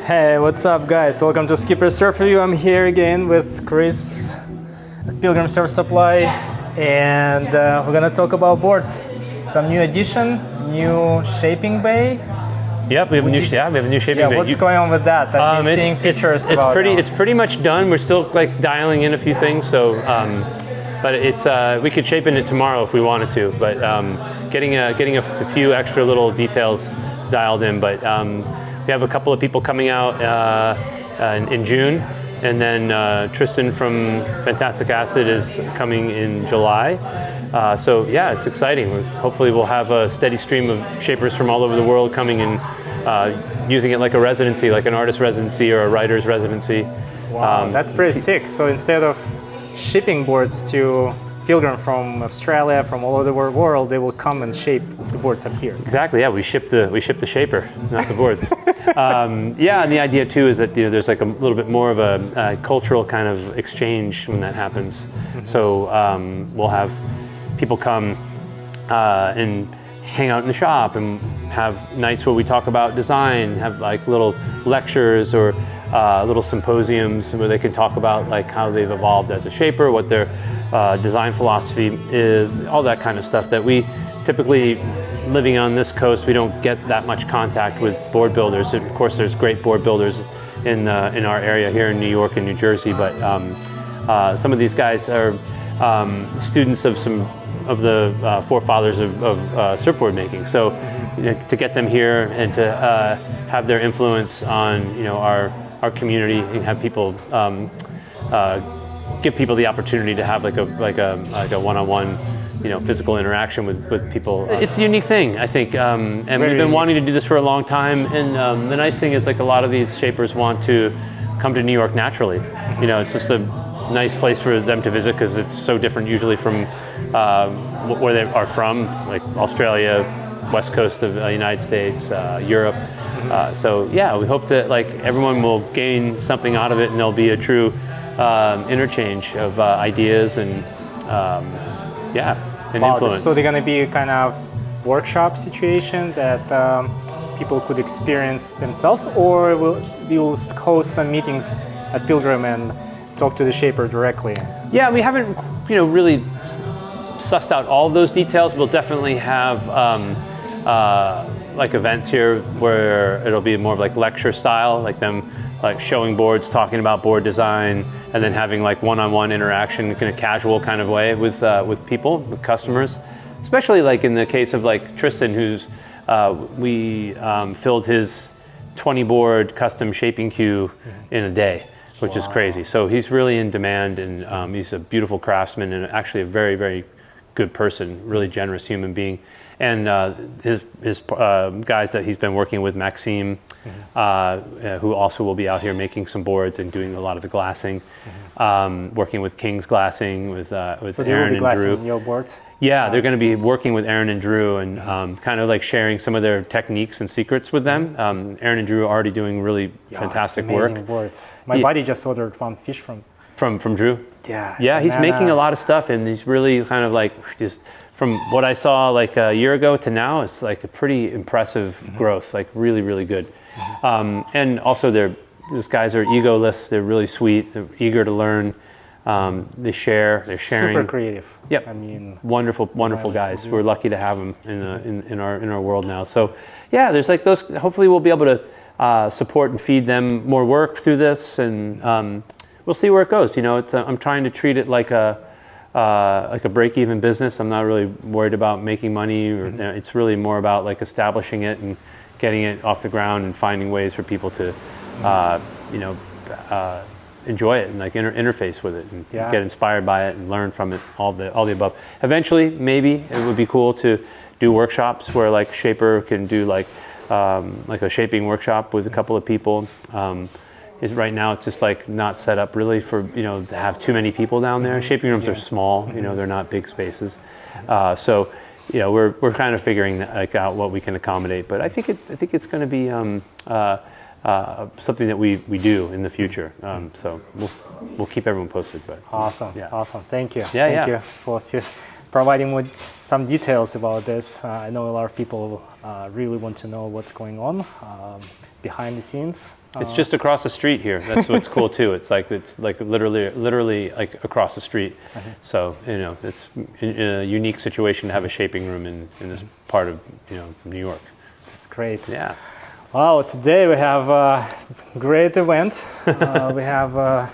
Hey, what's up guys? Welcome to Skipper Surf Review. I'm here again with Chris at Pilgrim Surf Supply, and we're gonna talk about boards. Some new addition, new shaping bay. Yep, we have a new shaping bay. What's going on with that? I've been seeing pictures about it. It's pretty much done. We're still like dialing in a few things, so but it's we could shape in it tomorrow if we wanted to, but getting a few extra little details dialed in. But we have a couple of people coming out in June, and then Tristan from Fantastic Acid is coming in July. So yeah, it's exciting. Hopefully we'll have a steady stream of shapers from all over the world coming and using it like a residency, like an artist residency or a writer's residency. Wow, that's pretty sick. So instead of shipping boards to Pilgrim from Australia, from all over the world, they will come and shape the boards up here. Exactly. Yeah, we ship the shaper, not the boards. Yeah, and the idea too is that there's like a little bit more of a cultural kind of exchange when that happens. Mm-hmm. So we'll have people come and hang out in the shop and have nights where we talk about design, have like little lectures or little symposiums where they can talk about like how they've evolved as a shaper, what their design philosophy is, all that kind of stuff that we typically, living on this coast, we don't get that much contact with board builders. Of course, there's great board builders in our area here in New York and New Jersey, but some of these guys are students of some of the forefathers of surfboard making. So to get them here and to have their influence on our community and have people give people the opportunity to have like a one-on-one physical interaction with people. It's a unique thing, I think, and we've been wanting to do this for a long time. And the nice thing is like a lot of these shapers want to come to New York naturally. It's just a nice place for them to visit because it's so different usually from where they are from, like Australia, West Coast of the United States, Europe. So yeah, we hope that like everyone will gain something out of it, and there'll be a true interchange of ideas and influence. So they're going to be a kind of workshop situation that people could experience themselves, or you'll host some meetings at Pilgrim and talk to the shaper directly? Yeah, we haven't really sussed out all of those details. We'll definitely have like events here where it'll be more of like lecture style, like them like showing boards, talking about board design, and then having like one-on-one interaction in a casual kind of way with people, with customers. Especially like in the case of like Tristan, who's we filled his 20 board custom shaping queue in a day, which is crazy. So he's really in demand, and he's a beautiful craftsman and actually a very, very good person, really generous human being. And his guys that he's been working with, Maxime, who also will be out here making some boards and doing a lot of the glassing, working with King's Glassing, with Aaron and Drew. Your boards? Yeah, they're going to be working with Aaron and Drew and kind of like sharing some of their techniques and secrets with them. Aaron and Drew are already doing really fantastic work. Amazing boards. My buddy just ordered one fish from Drew. Yeah, he's making a lot of stuff, and he's really kind of like just from what I saw like a year ago to now, it's like a pretty impressive growth, like really, really good. And also these guys are egoless, they're really sweet, they're eager to learn. They're sharing. Super creative. Yep. I mean, wonderful guys. We're lucky to have them in our world now. So yeah, there's like those. Hopefully, we'll be able to support and feed them more work through this, and we'll see where it goes. I'm trying to treat it like a break-even business. I'm not really worried about making money. It's really more about like establishing it and getting it off the ground and finding ways for people to, enjoy it and like interface with it and get inspired by it and learn from it, all the above. Eventually, maybe it would be cool to do workshops where like shaper can do like a shaping workshop with a couple of people. Right now it's just like not set up really for to have too many people down there. Shaping rooms are small, they're not big spaces. So we're kind of figuring out what we can accommodate. But I think it's going to be something that we do in the future. So we'll keep everyone posted. But awesome. Thank you. Thank you for providing some details about this. I know a lot of people really want to know what's going on behind the scenes. It's just across the street here. That's what's cool too. It's like literally like across the street. So it's a unique situation to have a shaping room in this part of New York. That's great. Yeah. Wow. Today we have a great event. We have a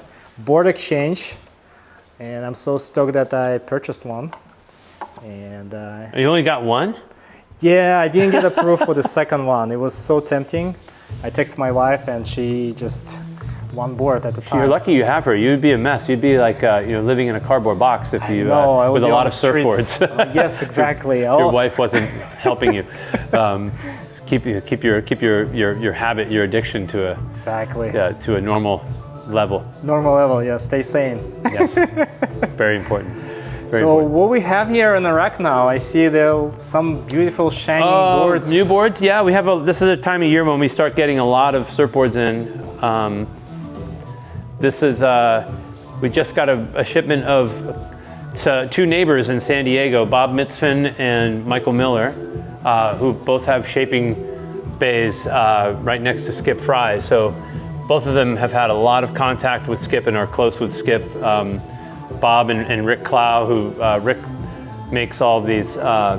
board exchange, and I'm so stoked that I purchased one. And you only got one? Yeah, I didn't get approved for the second one. It was so tempting. I texted my wife, and she just one board at the time. You're lucky you have her. You'd be a mess. You'd be like living in a cardboard box if you with a lot of surfboards. Yes, exactly. Your wife wasn't helping you. Keep your habit, your addiction to a normal level. Normal level, yeah. Stay sane. Yes, very important. What we have here in the rack now, I see there some beautiful shiny boards. New boards, yeah. We have this is a time of year when we start getting a lot of surfboards in. This is we just got a shipment of two neighbors in San Diego, Bob Mitsven and Michael Miller, who both have shaping bays right next to Skip Fry. So both of them have had a lot of contact with Skip and are close with Skip. Bob and Rick Clow, who Rick makes all these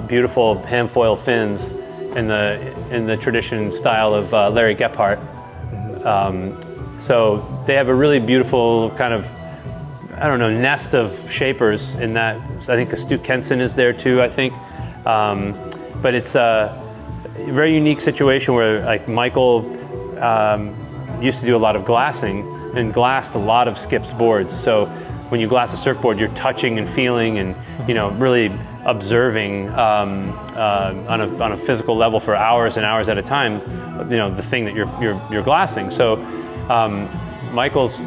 beautiful hand foil fins in the tradition style of Larry Gephardt. So they have a really beautiful kind of, I don't know, nest of shapers in that. I think Stu Kenson is there too, I think. But it's a very unique situation where like Michael used to do a lot of glassing and glassed a lot of Skip's boards. So when you glass a surfboard, you're touching and feeling and really observing on a physical level for hours and hours at a time. The thing that you're glassing. So Michael's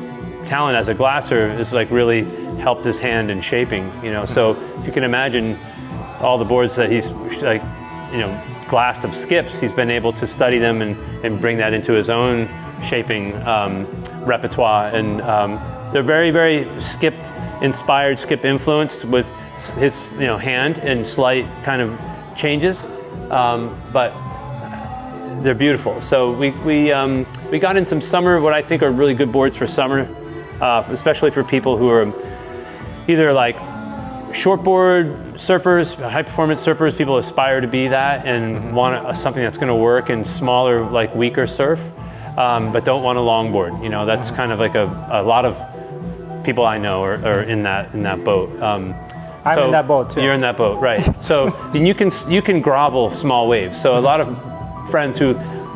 talent as a glasser is like really helped his hand in shaping. So if you can imagine all the boards that he's like glassed of Skip's, he's been able to study them and bring that into his own shaping repertoire. And they're very, very Skip inspired, Skip influenced with his hand and slight kind of changes, but they're beautiful. So we got in some summer, what I think are really good boards for summer, especially for people who are either like shortboard surfers, high performance surfers. People aspire to be that and want something that's going to work in smaller, like weaker surf, but don't want a longboard. That's kind of like a lot of people I know are in that boat. I'm in that boat too. You're in that boat, right? So and you can grovel small waves. So a lot of friends who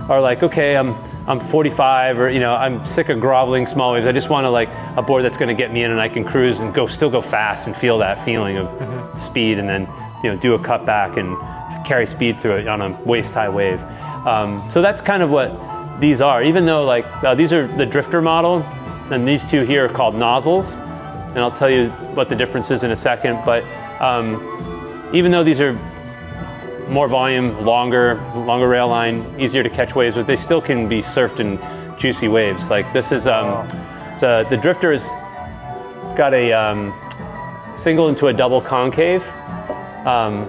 are like, okay, I'm 45, or I'm sick of groveling small waves. I just want a board that's going to get me in, and I can cruise and still go fast and feel that feeling of speed, and then do a cut back and carry speed through it on a waist high wave. So that's kind of what these are. Even though these are the drifter model. And these two here are called nozzles, and I'll tell you what the difference is in a second. But even though these are more volume, longer rail line, easier to catch waves, but they still can be surfed in juicy waves. Like this is the drifter has got a single into a double concave,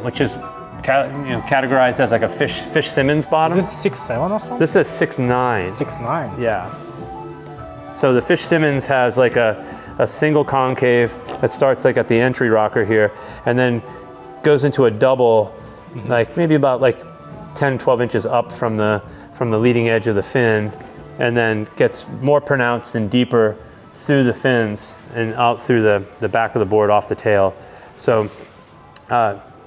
which is categorized as like a fish Simmons bottom. Is this 6'7" or something? This is 6'9". 6'9". Yeah. So the Fish Simmons has like a single concave that starts like at the entry rocker here, and then goes into a double, like maybe about like 10, 12 inches up from the leading edge of the fin, and then gets more pronounced and deeper through the fins and out through the back of the board off the tail. So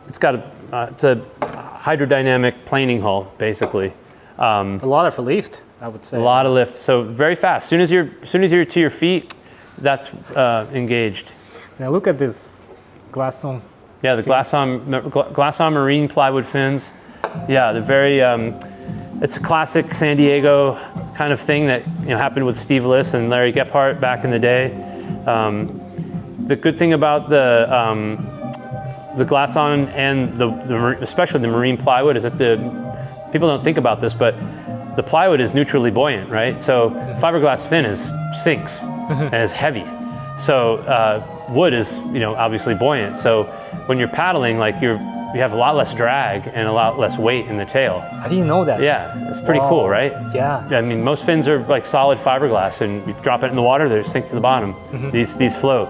it's got it's a hydrodynamic planing hull basically. A lot of lift, I would say. A lot of lift, so very fast. As soon as you're to your feet, that's engaged. Now look at this glass on. Yeah, the glass on marine plywood fins. Yeah, they're very. It's a classic San Diego kind of thing that happened with Steve Liss and Larry Gephardt back in the day. The good thing about the glass on and especially the marine plywood is that people don't think about this, but the plywood is neutrally buoyant, right? So fiberglass fin sinks and is heavy. So wood is obviously buoyant. So when you're paddling, like you're you have a lot less drag and a lot less weight in the tail. I didn't know that. Yeah, it's pretty cool, right? Yeah. I mean, most fins are like solid fiberglass, and you drop it in the water, they sink to the bottom. These float.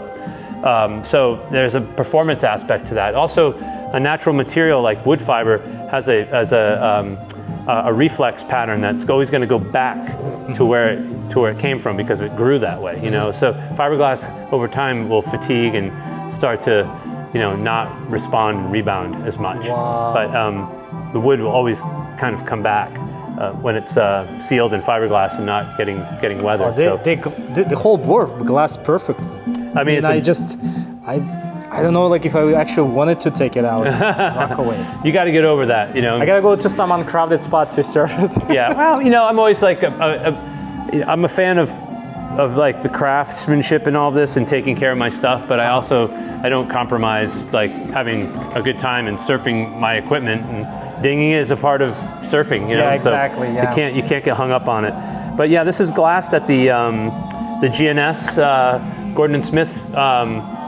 So there's a performance aspect to that. Also, a natural material like wood fiber has a reflex pattern that's always going to go back to where it came from because it grew that way. You know, so fiberglass over time will fatigue and start to, you know, not respond and rebound as much. Wow. But the wood will always kind of come back when it's sealed in fiberglass and not getting weathered. The whole board glass perfectly. I mean, I don't know, like if I actually wanted to take it out, walk away. You got to get over that, you know. I gotta go to some uncrowded spot to surf it. Yeah, well, you know, I'm always like, I'm a fan of like the craftsmanship and all this and taking care of my stuff, but I don't compromise like having a good time and surfing my equipment, and dinging is a part of surfing, you know. Yeah, exactly. So yeah. you can't get hung up on it. But yeah, this is glassed at the GNS Gordon and Smith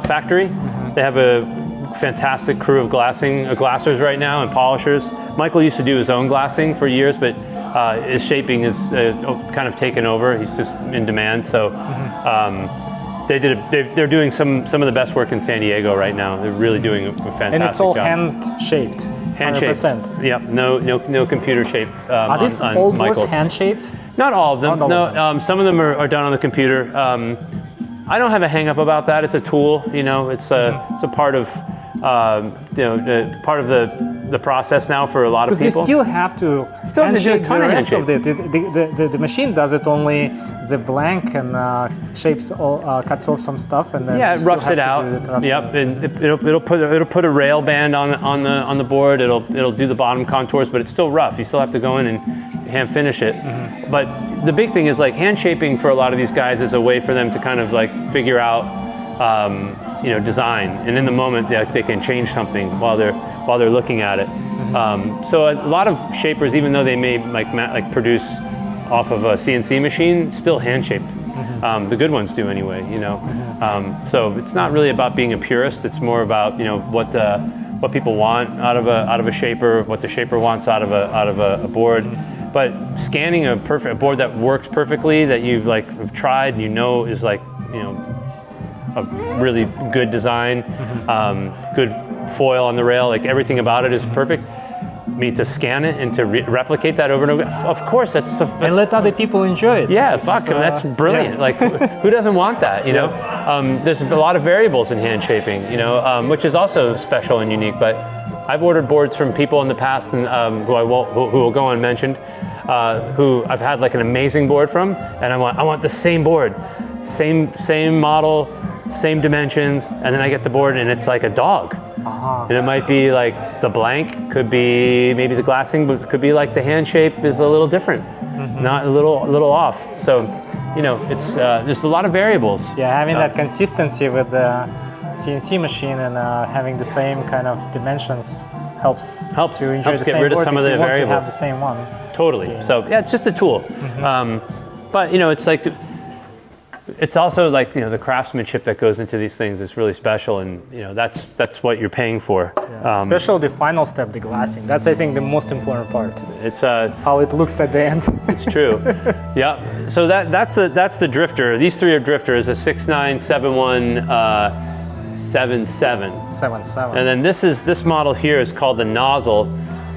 factory. They have a fantastic crew of glassers right now and polishers. Michael used to do his own glassing for years, but his shaping is kind of taken over. He's just in demand. So they're doing some of the best work in San Diego right now. They're really doing a fantastic job. And it's all hand shaped. Hand shaped. 100%. Yep. No computer shape. Are these all boards hand shaped? Not all of them. No. Some of them are done on the computer. I don't have a hang up about that. It's a tool, you know. It's a part of part of the process now for a lot of people. Because they still have to hand shape the rest of it. The machine does it only the blank and shapes cuts off some stuff and then it roughs it out. Yep, and it'll put a rail band on the board. It'll do the bottom contours, but it's still rough. You still have to go in and hand finish it. But the big thing is like hand shaping for a lot of these guys is a way for them to kind of like figure out design, and in the moment they can change something while they're looking at it. So a lot of shapers, even though they may like produce off of a CNC machine, still hand shaped. The good ones do anyway, you know. So it's not really about being a purist. It's more about, you know, what people want out of a shaper, what the shaper wants out of a board. But scanning a board that works perfectly, that you've like have tried and you know is like, you know, a really good design, good foil on the rail, like everything about it is perfect. I mean, to scan it and to replicate that over and over, of course, that's and let other people enjoy it. Yeah, that's brilliant. Yeah. Like, who doesn't want that? You know, there's a lot of variables in hand shaping, you know, which is also special and unique. But I've ordered boards from people in the past, and who will go unmentioned, who I've had like an amazing board from, and I want the same board, same model, same dimensions, and then I get the board and it's like a dog. And it might be like the blank, could be maybe the glassing, but it could be like the hand shape is a little different, not a little off. So, you know, it's there's a lot of variables. Yeah, having that consistency with the CNC machine and having the same kind of dimensions helps to enjoy the get same rid of board some if of the you want variables. to have the same one. Totally. Yeah. So yeah, it's just a tool. But you know, it's like, it's also like, you know, the craftsmanship that goes into these things is really special, and you know, that's what you're paying for. Yeah. Especially the final step, the glassing. That's, I think, the most important part. It's how it looks at the end. It's true. Yeah. So that's the drifter. These three are drifters: a 6.9, 7.1, 7.7. 7.7. And then this model here is called the nozzle.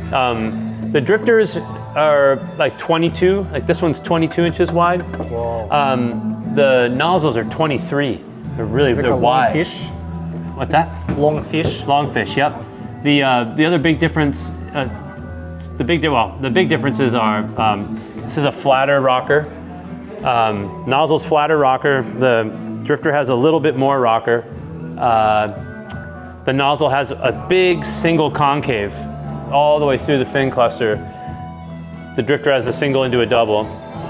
The drifters are like 22. Like this one's 22 inches wide. Whoa. The nozzles are 23. They're really like they're wide. Long fish. What's that? Long fish. Long fish. Yep. The other big difference, the big differences are this is a flatter rocker. Nozzle's flatter rocker. The drifter has a little bit more rocker. The nozzle has a big single concave all the way through the fin cluster. The drifter has a single into a double.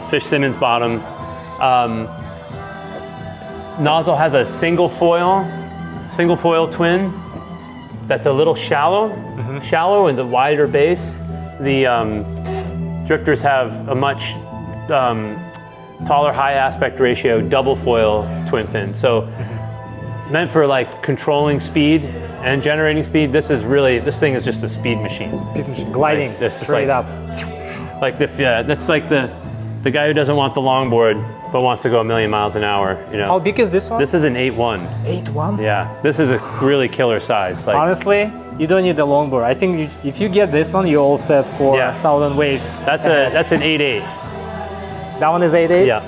Fish Simmons bottom. Nozzle has a single foil twin that's a little shallow and the wider base. The drifters have a much taller high aspect ratio double foil twin fin. So meant for like controlling speed and generating speed. This thing is just a speed machine. Speed machine. Gliding, Like, this is straight like- up. Like that's like the guy who doesn't want the longboard but wants to go 1,000,000 miles an hour. You know. How big is this one? This is an 8.1. 8.1? Yeah, this is a really killer size. Like, Honestly, you don't need the longboard. I think if you get this one, you're all set for Yeah. 1,000 waves. that's an 8.8. That one is 8.8? Yeah.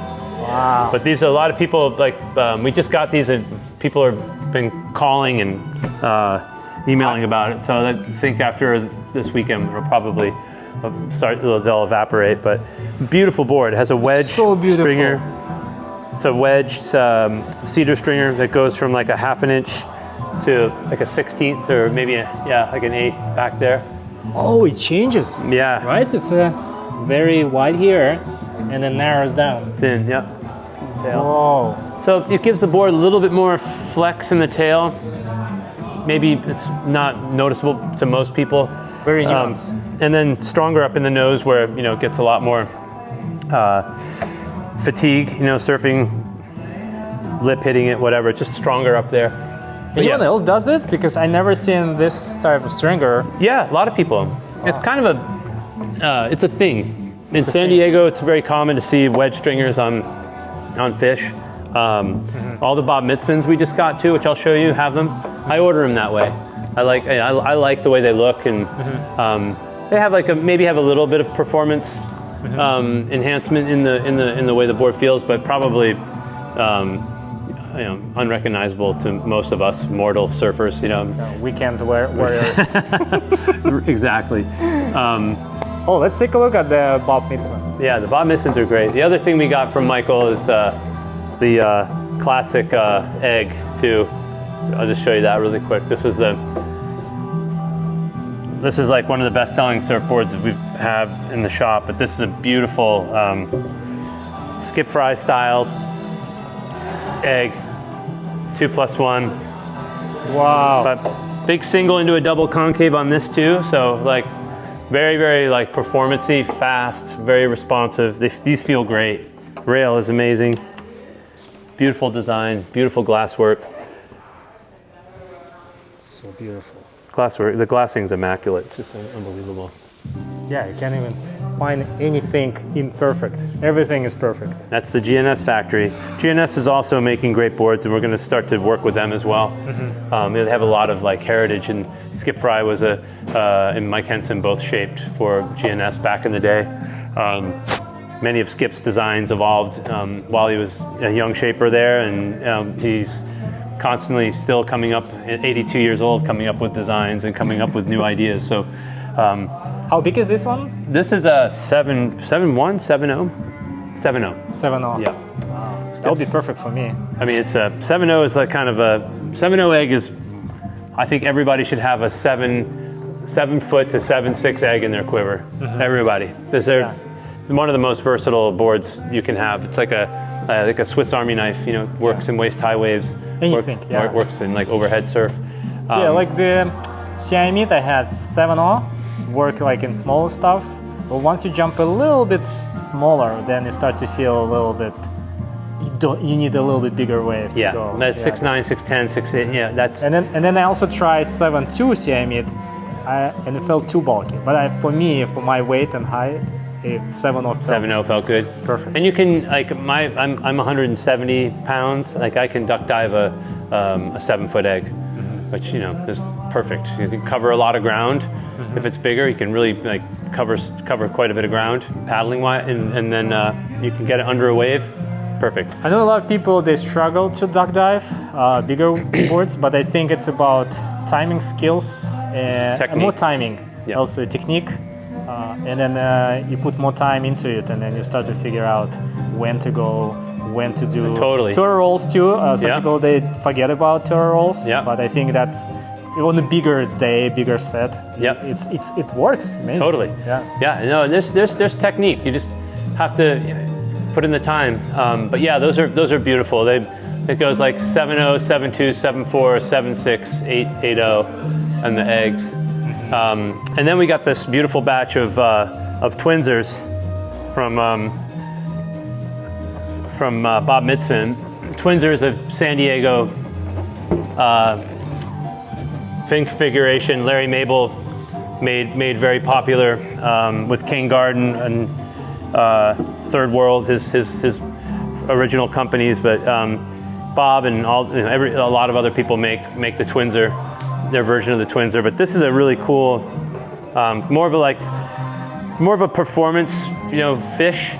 Wow. But these are a lot of people like we just got these and people have been calling and emailing about it. So I think after this weekend it'll probably they'll evaporate. But beautiful board. It has a wedge So beautiful. stringer. It's a wedge cedar stringer that goes from like a 1/2 inch to like a 1/16 or maybe like an 1/8 back there. Oh, it changes. Yeah. Right? It's very wide here and then narrows down. Thin. Yeah. Tail. Whoa. So it gives the board a little bit more flex in the tail. Maybe it's not noticeable to most people. Very nuanced. And then stronger up in the nose where, you know, it gets a lot more fatigue, you know, surfing, lip hitting it, whatever. It's just stronger up there. But Anyone else does it? Because I never seen this type of stringer. Yeah, a lot of people. It's kind of it's a thing. In San Diego, it's very common to see wedge stringers on fish. All the Bob Mitsvens we just got too, which I'll show you, have them. I order them that way. I like the way they look, and they have maybe have a little bit of performance enhancement in the way the board feels, but probably unrecognizable to most of us mortal surfers. You know, Weekend warriors. exactly. Oh, let's take a look at the Bob Mitsven. Yeah, the Bob Mitsvens are great. The other thing we got from Michael is the classic egg too. I'll just show you that really quick. This is like one of the best-selling surfboards that we have in the shop. But this is a beautiful skip fry style egg, 2+1. Wow. But big single into a double concave on this too. So like very, very like performance-y, fast, very responsive. These feel great. Rail is amazing. Beautiful design, beautiful glasswork. So beautiful. Glasswork, the glassing's immaculate. It's just unbelievable. Yeah, you can't even find anything imperfect. Everything is perfect. That's the GNS factory. GNS is also making great boards, and we're going to start to work with them as well. They have a lot of like heritage, and Skip Fry was and Mike Henson both shaped for GNS back in the day. Many of Skip's designs evolved while he was a young shaper there, and he's constantly still coming up, at 82 years old, coming up with designs and coming up with new ideas. So, how big is this one? this is a 7.1, 7.0? 7.0. 7.0. Yeah. Wow. That would be perfect for me. I mean, it's a 7.0 is like kind of a 7.0 egg is. I think everybody should have a 7 foot to 7.6 egg in their quiver. Everybody. They're one of the most versatile boards you can have. It's like a Swiss Army knife. You know, works in waist high waves. Anything. It works in like overhead surf. Yeah, like the Siamite, I had 7.0, work like in small stuff. But once you jump a little bit smaller, then you start to feel a little bit. You need a little bit bigger wave to go. That's 6'9", 6'10", 6'8". Yeah, that's. And then I also tried 7.2 Siamite, and it felt too bulky. But for my weight and height, 7.0 felt 7.0 felt good. perfect. And you can like I'm 170 pounds. Like I can duck dive a 7-foot egg, which is perfect. You can cover a lot of ground. If it's bigger, you can really like cover quite a bit of ground paddling wise, and then you can get it under a wave. Perfect. I know a lot of people, they struggle to duck dive bigger boards, but I think it's about timing skills and more timing. Yeah. Also technique. And then you put more time into it, and then you start to figure out when to go, when to do tour rolls too. Some people, they forget about tour rolls, but I think that's on a bigger day, bigger set. It works. Amazing. Totally. Yeah. No, there's technique. You just have to put in the time. But yeah, those are beautiful. It goes like 7.0, 7.2, 7.4, 7.6, 8.0, and the eggs. And then we got this beautiful batch of Twinsers from Bob Mitsven. Twinser is a San Diego fin configuration. Larry Mabel made very popular with King Garden and Third World, his original companies, but Bob and a lot of other people make the Twinser, their version of the Twinser. But this is a really cool, more of a performance, fish.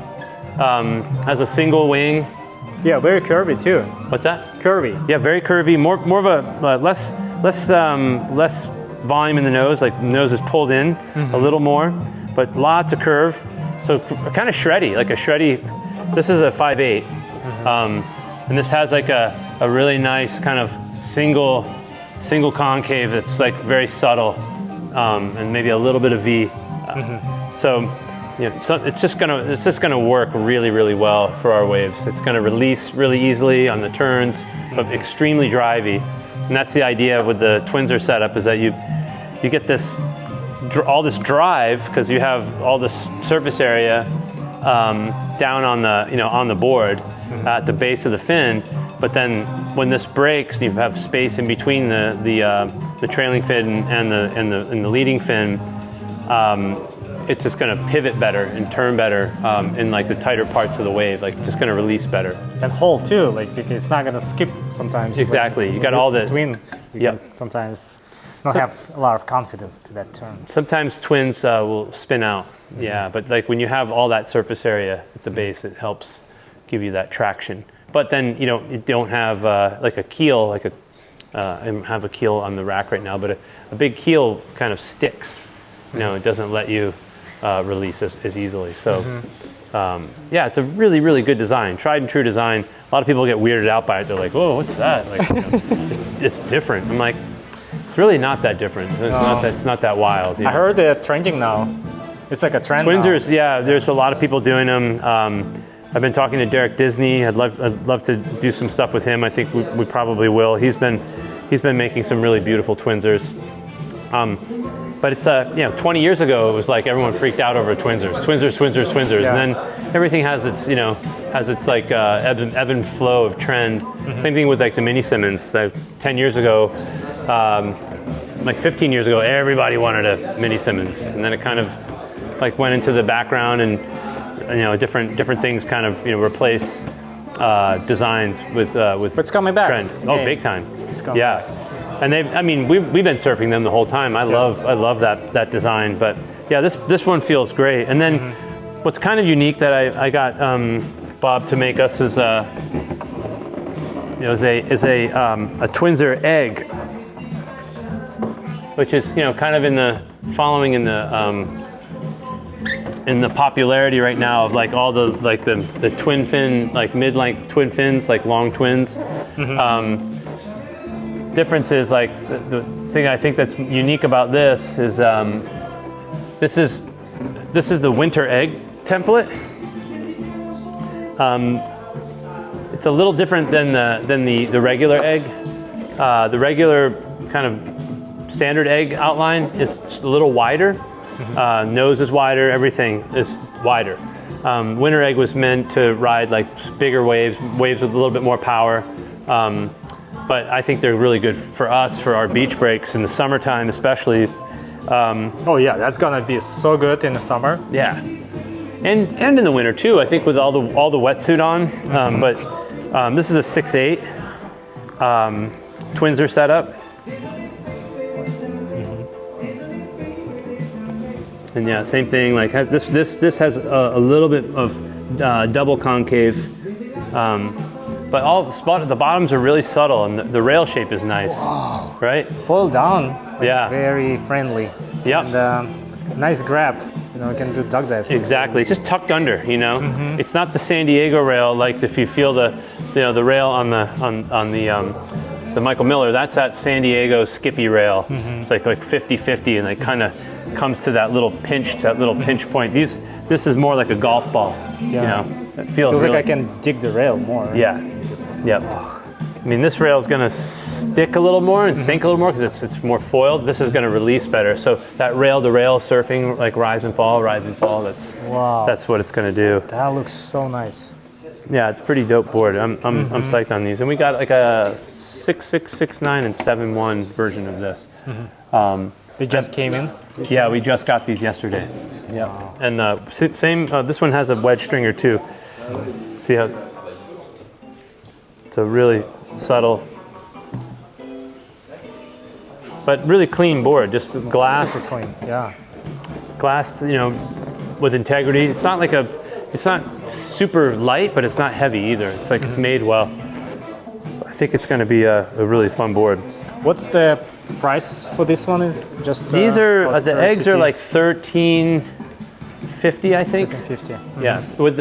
Has a single wing. Yeah, very curvy too. What's that? Curvy. Yeah, very curvy. More of a less volume in the nose. Like the nose is pulled in a little more, but lots of curve. So kind of shreddy, like a shreddy. This is a 5/8, and this has like a really nice kind of single concave that's like very subtle, and maybe a little bit of V. So it's just gonna work really well for our waves. It's gonna release really easily on the turns, but extremely drivey. And that's the idea with the Twinser setup, is that you get all this drive because you have all this surface area down on the board at the base of the fin. But then when this breaks, you have space in between the trailing fin and the leading fin. It's just going to pivot better and turn better in like the tighter parts of the wave, like just going to release better. And hold too, like because it's not going to skip sometimes. Exactly, you got all the twin. You can sometimes not have a lot of confidence to that turn. Sometimes twins will spin out, yeah, but like when you have all that surface area at the base, it helps give you that traction. But then you don't have like a keel, I don't have a keel on the rack right now, but a big keel kind of sticks. It doesn't let you release as easily. So yeah, it's a really good design, tried and true design. A lot of people get weirded out by it. They're like, "Whoa, what's that?" Like, it's different. I'm like, it's really not that different. It's not that wild. I heard they're trending now. It's like a trend. Twinsers, now. Yeah. There's a lot of people doing them. I've been talking to Derek Disney. I'd love to do some stuff with him. I think we probably will. He's been making some really beautiful Twinsers. But it's 20 years ago, it was like everyone freaked out over Twinsers, yeah. And then everything has its like ebb and flow of trend. Same thing with like the mini Simmons. 10 years ago, like 15 years ago, everybody wanted a mini Simmons, and then it kind of like went into the background, and different things kind of replace designs with. But it's coming back. Trend. Oh, big time. It's coming back. And we've been surfing them the whole time. I love that design. But yeah, this one feels great. And then what's kind of unique that I got Bob to make us is a Twinser egg, which is kind of in the popularity right now of like all the twin fin, like mid-length twin fins, like long twins. Difference is like the thing I think that's unique about this is this is the winter egg template. It's a little different than the regular egg. The regular kind of standard egg outline is a little wider. Nose is wider. Everything is wider. Winter egg was meant to ride like bigger waves with a little bit more power. But I think they're really good for us, for our beach breaks in the summertime especially. Oh yeah, that's gonna be so good in the summer. Yeah, and in the winter too. I think with all the wetsuit on. But this is a 6/8 Twinser setup. And yeah, same thing. Like this has a little bit of double concave. But the bottoms are really subtle, and the rail shape is nice. Wow. Right? Pull down. Yeah. Very friendly. Yep. And nice grab. You can do duck dives. Exactly. It's just tucked under. It's not the San Diego rail. Like if you feel the rail on the Michael Miller, that's that San Diego Skippy rail. It's like 50-50, and it kind of comes to that little pinch point. This is more like a golf ball. Yeah. It feels like really, I can dig the rail more. Yeah. Yep. I mean, this rail is going to stick a little more and sink a little more because it's more foiled. This is going to release better. So that rail-to-rail surfing, like rise and fall. That's what it's going to do. That looks so nice. Yeah, it's a pretty dope board. I'm psyched on these, and we got like a 6.6, 6.9, and 7.1 version of this. They just came in? Yeah, we just got these yesterday. Yeah, wow. And same. This one has a wedge stringer too. See how it's a really subtle, but really clean board. Just glassed. Super clean. Yeah. Glassed, you know, with integrity. It's not like it's not super light, but it's not heavy either. It's like it's made well. I think it's going to be a really fun board. What's the price for this one? Just these are the eggs are like $13.50, I think. $13.50. Yeah, with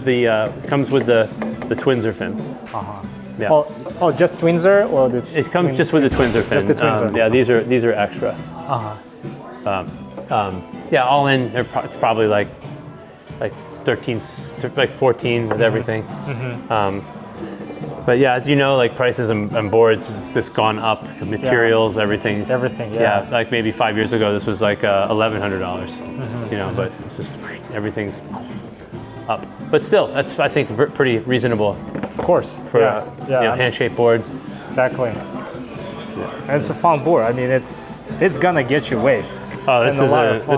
the comes with the Twinser fin. Yeah. Oh, just Twinser or the? It comes just with the Twinser fin. Just the Twinser. Yeah, these are extra. Yeah, all in, it's probably like 13, like 14 with everything. But yeah, as you know, like prices and boards, it's just gone up. Materials, everything. Everything, yeah. Like maybe 5 years ago, this was like $1,100. You know, but it's just everything's up. But still, that's I think pretty reasonable. Of course. For you know, hand-shaped board. Exactly. And it's a fun board. I mean, it's gonna get you waves. Oh, this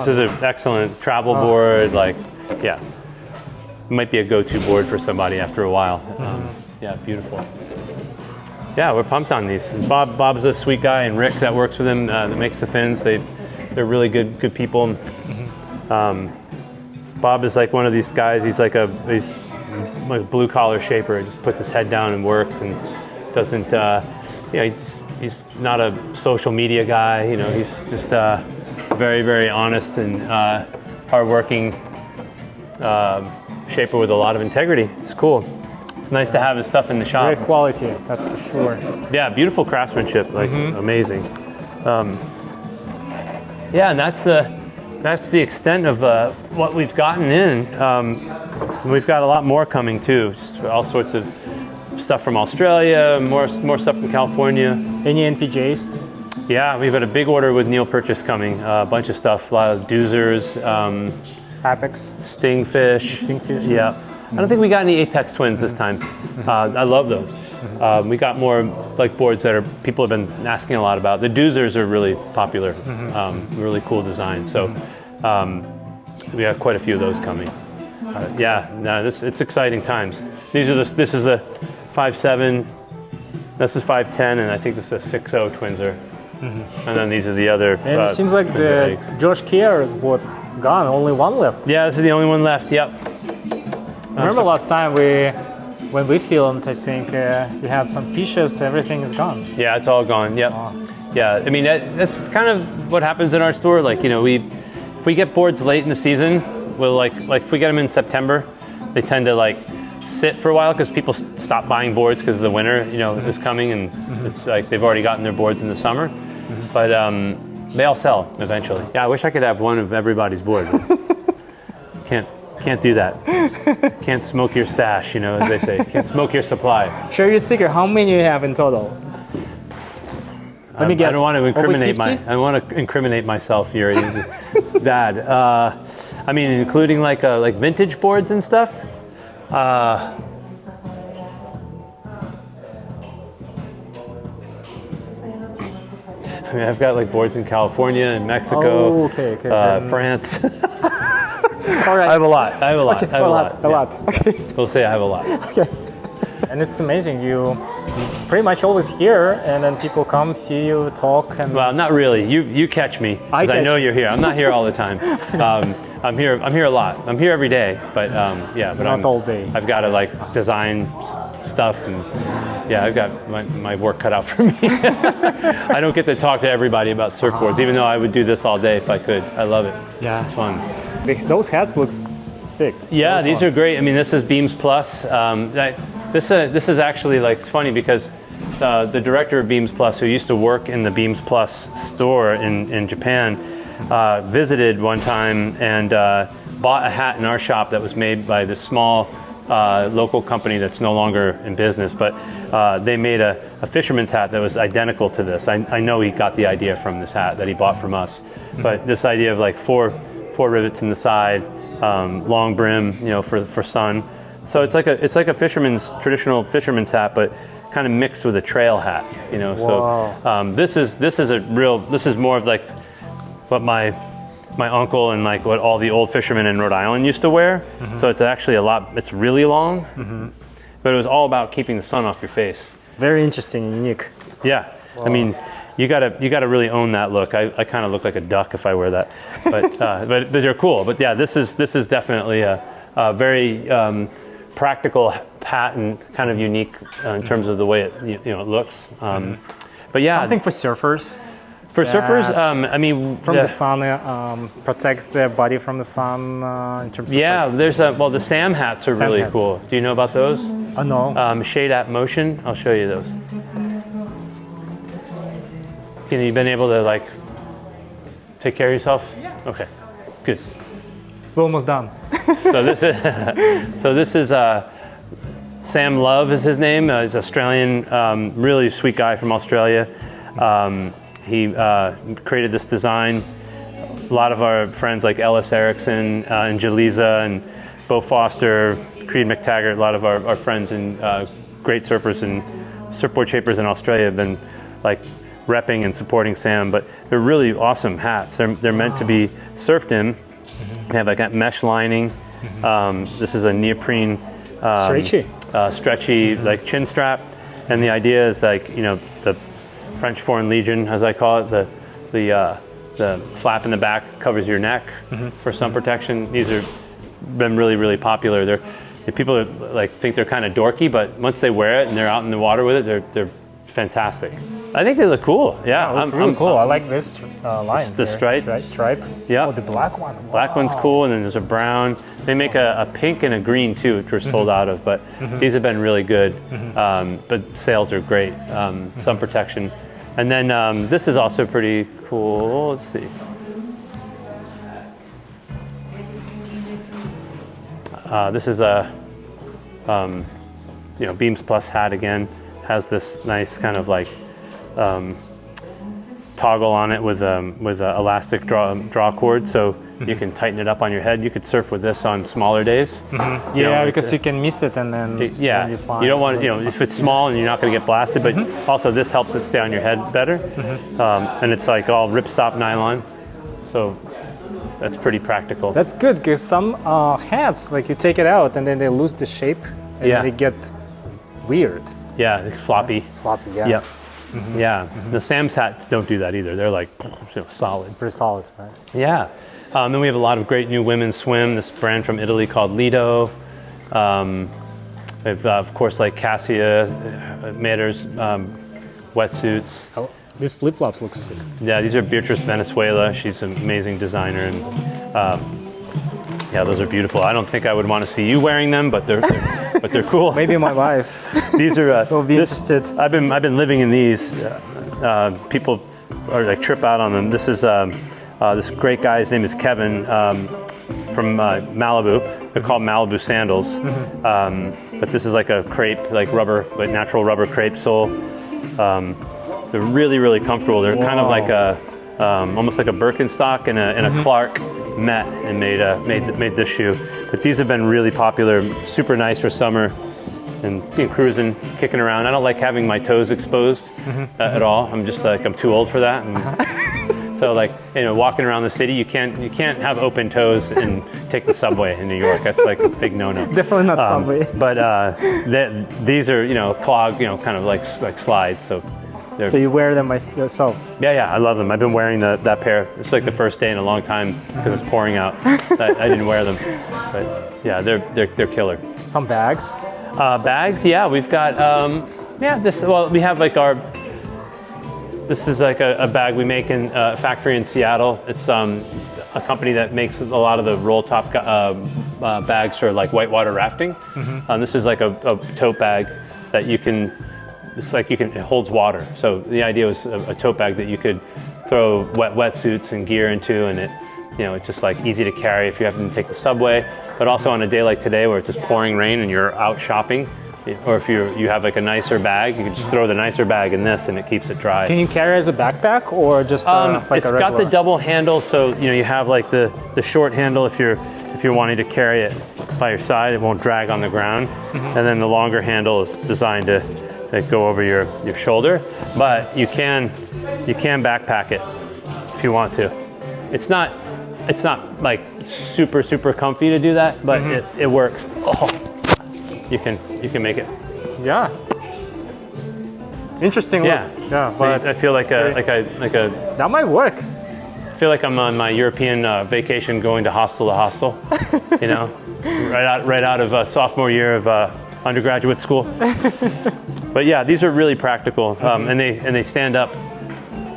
is an excellent travel board. Like, yeah, it might be a go-to board for somebody after a while. Yeah, beautiful. Yeah, we're pumped on these. Bob's a sweet guy, and Rick that works with him that makes the fins. They're really good people. Bob is like one of these guys. He's like a blue collar shaper. He just puts his head down and works, and doesn't. You know, he's not a social media guy. You know, he's just very, very honest and hardworking shaper with a lot of integrity. It's cool. It's nice to have his stuff in the shop. Great quality, that's for sure. Yeah, beautiful craftsmanship, like amazing. Yeah, and that's the extent of what we've gotten in. We've got a lot more coming too. Just all sorts of stuff from Australia, more stuff from California. Any NPJs? Yeah, we've got a big order with Neil Purchase coming. A bunch of stuff, a lot of Doozers, Apex, Stingfish. Yeah. I don't think we got any Apex twins this time. I love those. We got more like boards that people have been asking a lot about. The Doozers are really popular, really cool design. So we have quite a few of those coming. Yeah, no, it's exciting times. This is the 5.7, this is 5.10, and I think this is a 6.0 Twinser. And then these are the other. And it seems like the Josh Kerr's board gone. Only one left. Yeah, this is the only one left. Yep. Remember last time when we filmed, I think we had some fishes. Everything is gone. Yeah, it's all gone. Yep. Yeah, I mean that's kind of what happens in our store. Like, you know, if we get boards late in the season, we'll like if we get them in September, they tend to like sit for a while because people stop buying boards because the winter, you know, is coming, and it's like they've already gotten their boards in the summer. But they all sell eventually. Yeah, I wish I could have one of everybody's board. Can't do that. Can't smoke your stash, you know, as they say. Can't smoke your supply. Share your secret. How many you have in total? Let me guess. I don't want to incriminate myself here. It's bad. I mean, including like vintage boards and stuff. I mean, I've got like boards in California and Mexico, France. All right. I have a lot. Okay, a lot. Okay. We'll say I have a lot. Okay. And it's amazing. You pretty much always here, and then people come, see you, talk, and. Well, not really. You catch me. I know you're here. I'm not here all the time. I'm here a lot. I'm here every day, but but not all day. I've got to like design stuff, and I've got my work cut out for me. I don't get to talk to everybody about surfboards, even though I would do this all day if I could. I love it. Yeah, it's fun. Those hats look sick. Yeah, these are great. I mean, this is Beams Plus. This is actually like, it's funny because the director of Beams Plus, who used to work in the Beams Plus store in Japan, visited one time and bought a hat in our shop that was made by this small local company that's no longer in business, but they made a fisherman's hat that was identical to this. I know he got the idea from this hat that he bought from us, but this idea of like four rivets in the side, long brim, you know, for sun. So it's like a traditional fisherman's hat, but kind of mixed with a trail hat, you know. So this is more of like what my uncle and like what all the old fishermen in Rhode Island used to wear. So it's actually it's really long, but it was all about keeping the sun off your face. Very interesting, unique. Yeah, I mean, you gotta really own that look. I kind of look like a duck if I wear that, but they're cool. But yeah, this is definitely a very practical hat and kind of unique in terms of the way it it looks. But yeah, something for surfers. For surfers, I mean, from the sun, protect their body from the sun in terms of. Yeah, there's the SAM hats are really cool. Do you know about those? No. Shade at Motion. I'll show you those. You've been able to like take care of yourself? Yeah. Okay, good. We're almost done. So this is Sam Love is his name. He's Australian, really sweet guy from Australia. He created this design. A lot of our friends like Ellis Erickson and Jaliza and Bo Foster, Creed McTaggart, a lot of our friends and great surfers and surfboard shapers in Australia have been like repping and supporting Sam, but they're really awesome hats. They're meant to be surfed in. They have like that mesh lining. This is a neoprene stretchy like chin strap, and the idea is like the French Foreign Legion, as I call it, the flap in the back covers your neck for sun protection. These are been really popular. The people are, like think they're kind of dorky, but once they wear it and they're out in the water with it, they're fantastic. I think they look cool. Yeah, I'm really cool. I like this line. The stripe. Yeah. Oh, the black one. Wow. Black one's cool, and then there's a brown. They make a pink and a green too, which we're sold out of, but these have been really good. But sales are great. Sun protection. And then this is also pretty cool. Let's see. This is a Beams Plus hat again. Has this nice kind of like toggle on it with a elastic draw cord, so you can tighten it up on your head. You could surf with this on smaller days. Because you can miss it and then you don't want if it's small and you're not going to get blasted, but also this helps it stay on your head better. And it's like all ripstop nylon, so that's pretty practical. That's good, because some hats, like you take it out and then they lose the shape and they get weird. Yeah, like floppy. Yeah. Yep. Yeah. The Sam's hats don't do that either. They're like solid. Pretty solid, right? Yeah. Then we have a lot of great new women's swim. This brand from Italy called Lido. We have, of course, like Cassia, Mater's wetsuits. Oh, these flip-flops look sick. Yeah, these are Beatrice Venezuela. She's an amazing designer, and yeah, those are beautiful. I don't think I would want to see you wearing them, but they're cool. Maybe my wife. These are. Will be interested. I've been living in these. People are like trip out on them. This is this great guy. His name is Kevin from Malibu. They're called Malibu Sandals. But this is like a crepe, like rubber, like natural rubber crepe sole. They're really comfortable. They're kind of like a almost like a Birkenstock and a Clark met and made this shoe. But these have been really popular, super nice for summer and cruising, kicking around. I don't like having my toes exposed at all. I'm just like, I'm too old for that. And so like, walking around the city, you can't have open toes and take the subway in New York. That's like a big no-no. Definitely not subway. But these are, clog, kind of like slides. So you wear them yourself? Yeah, I love them. I've been wearing that pair. It's like the first day in a long time because it's pouring out. I didn't wear them, but yeah, they're killer. Some bags? Bags, yeah. We've got we have like this is like a bag we make in a factory in Seattle. It's a company that makes a lot of the roll top bags for like whitewater rafting. This is like a tote bag that you can. It holds water. So the idea was a tote bag that you could throw wetsuits and gear into, and it's just like easy to carry if you have to take the subway. But also on a day like today where it's just pouring rain and you're out shopping, or if you have like a nicer bag, you can just throw the nicer bag in this and it keeps it dry. Can you carry it as a backpack or just it's got the double handle, so you have like the short handle if you're wanting to carry it by your side, it won't drag on the ground, and then the longer handle is designed to that go over your shoulder, but you can backpack it if you want to. It's not like super comfy to do that, but it works. Oh, you can make it. Yeah. Interesting look. Yeah, but I feel like a that might work. I feel like I'm on my European vacation, going to hostel, you know, right out of sophomore year of undergraduate school. But yeah, these are really practical, and they stand up.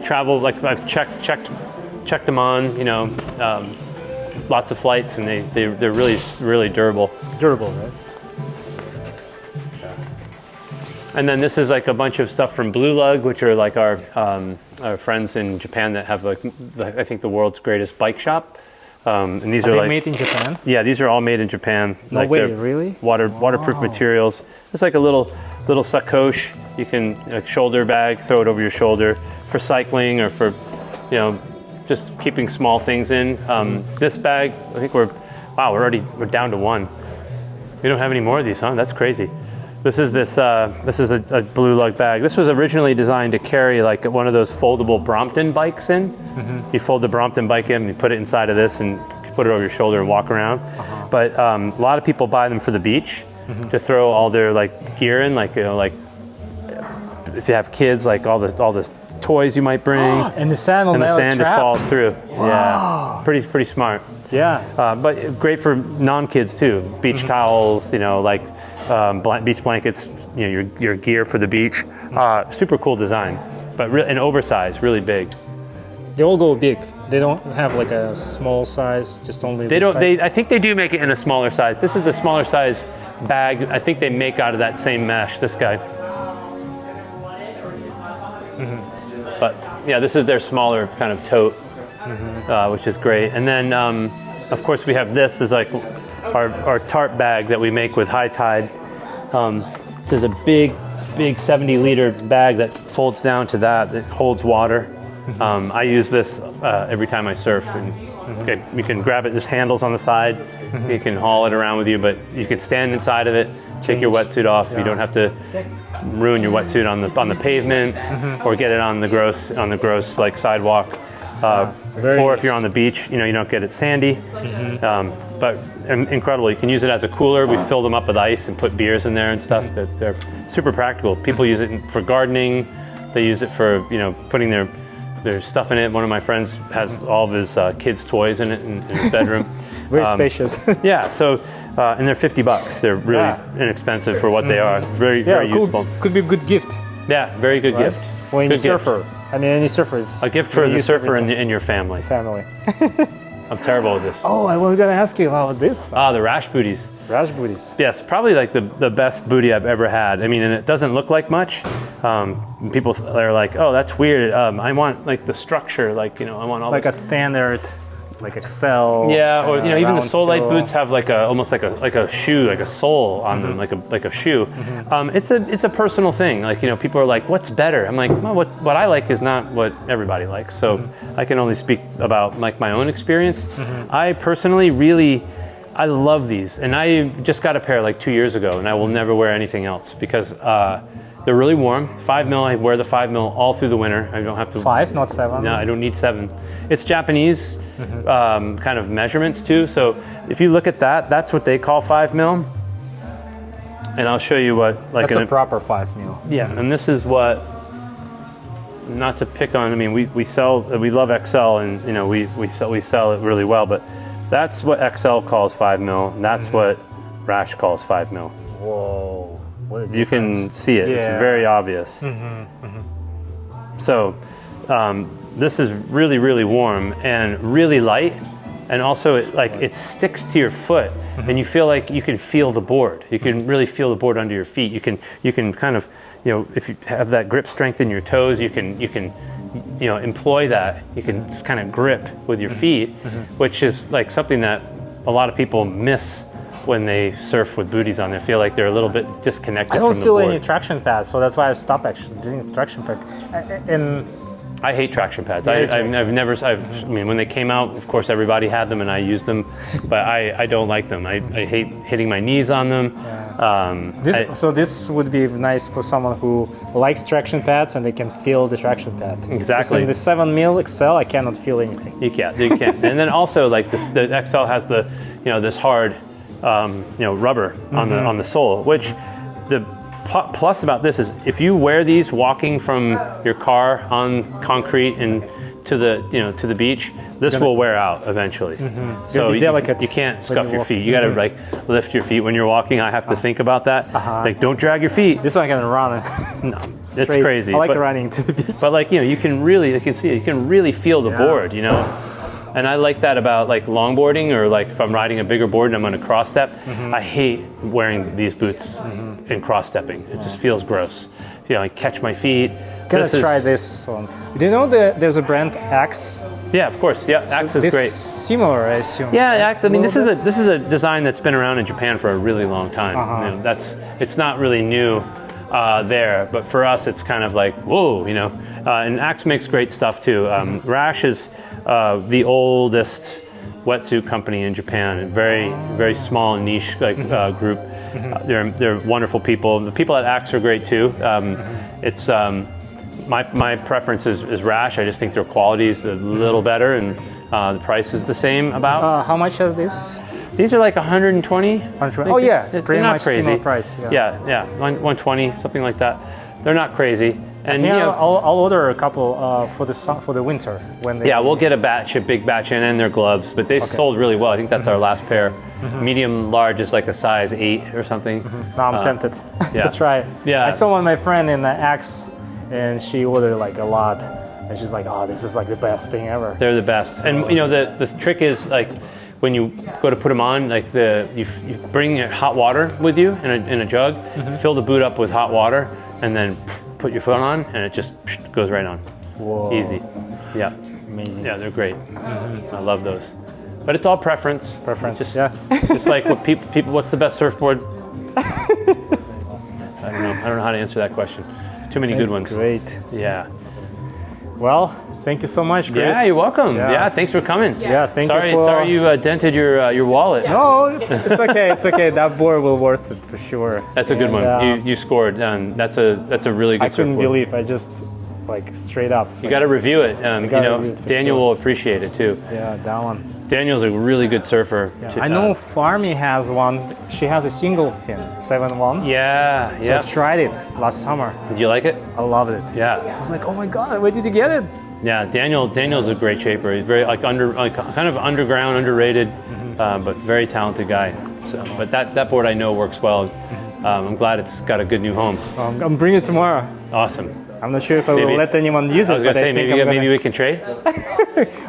Travel, like I've checked them on, you know, lots of flights, and they're really durable. Durable, right? And then this is like a bunch of stuff from Blue Lug, which are like our friends in Japan that have like I think the world's greatest bike shop. And these are like made in Japan. Yeah, these are all made in Japan. No like way, really? Waterproof materials. It's like a little sacoche. You can shoulder bag, throw it over your shoulder for cycling or for, you know, just keeping small things in. This bag, I think we're down to one. We don't have any more of these, huh? That's crazy. This is a Blue Lug bag. This was originally designed to carry like one of those foldable Brompton bikes in. You fold the Brompton bike in, and you put it inside of this, and put it over your shoulder and walk around. But a lot of people buy them for the beach to throw all their like gear in, like, you know, like if you have kids, like all the toys you might bring. And the sand just falls through. Wow. Yeah, pretty smart. Yeah, but great for non-kids too. Beach towels, you know, like. Beach blankets, you know, your gear for the beach. Super cool design, but and oversized, really big. They all go big. They don't have like a small size, just only. They don't. I think they do make it in a smaller size. This is a smaller size bag. I think they make out of that same mesh. This guy. But yeah, this is their smaller kind of tote, which is great. And then, of course, we have this is like our tarp bag that we make with High Tide. This is a big 70-liter bag that folds down to that holds water. I use this every time I surf. And you can grab it, there's handles on the side. You can haul it around with you, but you can stand inside of it, take your wetsuit off. You don't have to ruin your wetsuit on the pavement or get it on the gross like sidewalk. Or if you're on the beach, you know, you don't get it sandy. But incredible. You can use it as a cooler. We fill them up with ice and put beers in there and stuff. They're super practical. People use it for gardening. They use it for, you know, putting their stuff in it. One of my friends has all of his kids' toys in it in his bedroom. Very spacious. Yeah. So, and they're $50. They're really inexpensive for what they are. Very useful. Could be a good gift. Yeah, very good gift. For any surfer. I mean, any surfer is a gift for the surfer in your family. I'm terrible with this. Oh, I was gonna ask you about this. The Rash Booties. Rash Booties. Yes, probably like the best booty I've ever had. I mean, and it doesn't look like much. People are like, oh, that's weird. I want like the structure, like, you know, I want all like this. A standard, like Excel. Yeah, or you know, even the Solite toe. boots have like almost like a shoe, like a sole on them, like a shoe. It's a personal thing. Like, you know, people are like, what's better? I'm like, well, what I like is not what everybody likes. So I can only speak about like my own experience. I personally I love these, and I just got a pair like 2 years ago, and I will never wear anything else because they're really warm. 5 mil, I wear the 5 mil all through the winter. I don't have to. 5, not 7. No, I don't need 7. It's Japanese kind of measurements too. So if you look at that, that's what they call 5 mil. And I'll show you what like that's a proper 5 mil. Yeah, and this is what. Not to pick on. I mean, we love XL, and you know we sell it really well, but. That's what XL calls 5 mil, and that's what Rash calls 5 mil. Whoa. What a difference. You can see it, it's very obvious. So this is really warm and really light, and also it sticks to your foot, and you feel like you can feel the board. You can really feel the board under your feet. You can kind of, you know, if you have that grip strength in your toes, you can you know, employ that. You can just kind of grip with your feet, which is like something that a lot of people miss when they surf with booties on. They feel like they're a little bit disconnected from the board. I don't feel any traction pads, so that's why I stopped actually doing traction pad. And I hate traction pads. I mean, when they came out, of course, everybody had them and I used them, but I don't like them. I hate hitting my knees on them. Yeah. So this would be nice for someone who likes traction pads and they can feel the traction pad. Exactly. In the 7 mil XL, I cannot feel anything. You can't. And then also, like the XL has the, this hard, rubber on the sole, which the plus about this is if you wear these walking from your car on concrete and to the beach, this will wear out eventually. So delicate you can't scuff your feet. You got to like lift your feet when you're walking. I have to think about that. Like, don't drag your feet. This one I can run. No, it's crazy. I like running to the beach. But like, you can really feel the board, And I like that about like longboarding, or like if I'm riding a bigger board and I'm going to cross step. I hate wearing these boots and cross stepping. It just feels gross. I catch my feet. Try this one. Do you know there's a brand Axe? Yeah, of course. Yeah, Axe is great. Similar, I assume. Yeah, Axe. I mean, this is a design that's been around in Japan for a really long time. It's not really new there, but for us, it's kind of like whoa, And Axe makes great stuff too. Rash is the oldest wetsuit company in Japan, a very small and niche group. They're wonderful people. The people at Axe are great too. It's my preference is Rash. I just think their quality is a little better, and the price is the same. About how much is this? These are like 120. Oh yeah, it's pretty not much crazy. similar price. Yeah, 120, something like that. They're not crazy. And I'll order a couple for the winter when they. Yeah, we'll get a big batch in, and their gloves. But they sold really well. I think that's our last pair. Medium large is like a size 8 or something. Now I'm tempted to try it. Yeah, I saw one of my friend in the Axe, and she ordered like a lot, and she's like, "Oh, this is like the best thing ever." They're the best. And the trick is like when you go to put them on, like you bring your hot water with you in a jug, fill the boot up with hot water, and then put your foot on, and it just goes right on. Whoa. Easy. Yeah. Amazing. Yeah, they're great. I love those. But it's all preference. Just like what people. What's the best surfboard? I don't know how to answer that question. There's too many good ones. Great. Yeah. Well, thank you so much, Chris. Yeah, you're welcome. Yeah, thanks for coming. Yeah, thank you. Sorry you dented your wallet. No, it's okay. It's okay. That board will worth it for sure. That's a good one. You scored. That's a really good. I couldn't surfboard. believe. I just like straight up. You got to review it. Daniel will appreciate it too. Yeah, that one. Daniel's a really good surfer. Yeah. I know Farmy has one. She has a single fin, 7-1. Yeah, So I've tried it last summer. Did you like it? I loved it. Yeah. I was like, oh my god, where did you get it? Yeah, Daniel's a great shaper. He's very kind of underground, underrated, but very talented guy. So, but that board I know works well. I'm glad it's got a good new home. I'm bringing it tomorrow. Awesome. I'm not sure if I will let anyone use it. I was gonna say maybe we can trade.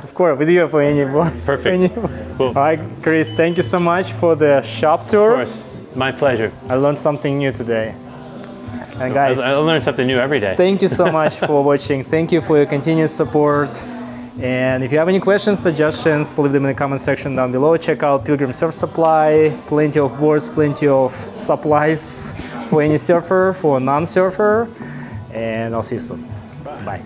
Of course, we do it for any board. Perfect. Cool. All right, Chris, thank you so much for the shop tour. Of course, my pleasure. I learned something new today. And guys, I learn something new every day. Thank you so much for watching. Thank you for your continued support. And if you have any questions, suggestions, leave them in the comment section down below. Check out Pilgrim Surf Supply. Plenty of boards, plenty of supplies for any surfer, for a non-surfer. And I'll see you soon. Bye.